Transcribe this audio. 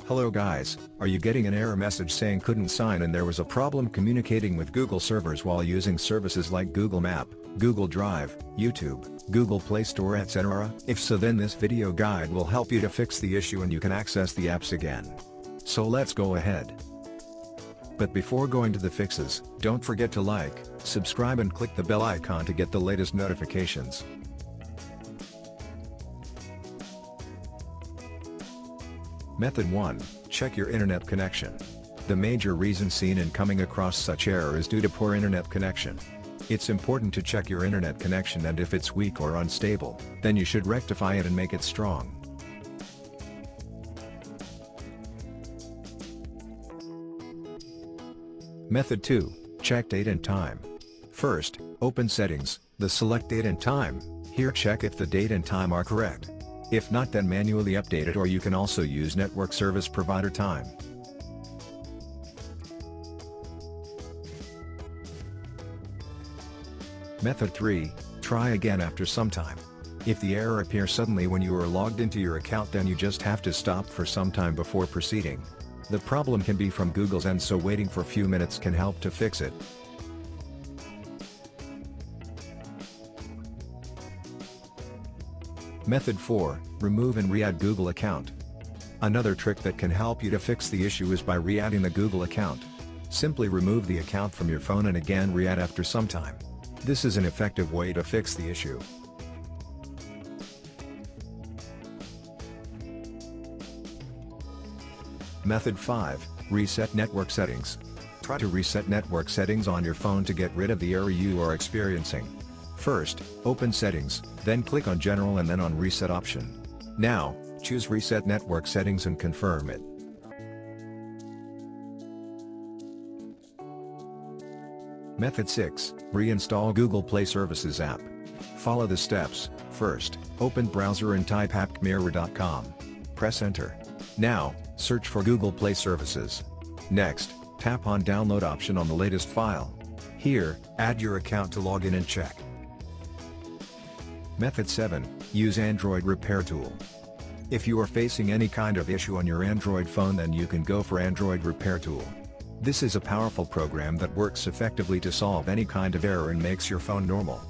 Hello guys, are you getting an error message saying couldn't sign in? There was a problem communicating with Google servers while using services like Google Map, Google Drive, YouTube, Google Play Store, etc. If so, then this video guide will help you to fix the issue and you can access the apps again. So let's go ahead. But before going to the fixes, don't forget to like, subscribe and click the bell icon to get the latest notifications. Method 1. Check your internet connection. The major reason seen in coming across such error is due to poor internet connection. It's important to check your internet connection, and if it's weak or unstable, then you should rectify it and make it strong. Method 2. Check date and time. First, open Settings, the select date and time. Here check if the date and time are correct. If not, then manually update it, or you can also use network service provider time. Method 3. Try again after some time. If the error appears suddenly when you are logged into your account, then you just have to stop for some time before proceeding. The problem can be from Google's end, so waiting for a few minutes can help to fix it. Method 4. Remove and re-add Google account. Another trick that can help you to fix the issue is by re-adding the Google account. Simply remove the account from your phone and again re-add after some time. This is an effective way to fix the issue. Method 5. Reset network settings. Try to reset network settings on your phone to get rid of the error you are experiencing. First, open Settings, then click on General and then on Reset option. Now, choose Reset Network Settings and confirm it. Method 6. Reinstall Google Play Services app. Follow the steps. First, open browser and type appmirror.com. Press Enter. Now, search for Google Play Services. Next, tap on Download option on the latest file. Here, add your account to log in and check. Method 7. Use Android Repair Tool. If you are facing any kind of issue on your Android phone, then you can go for Android Repair Tool. This is a powerful program that works effectively to solve any kind of error and makes your phone normal.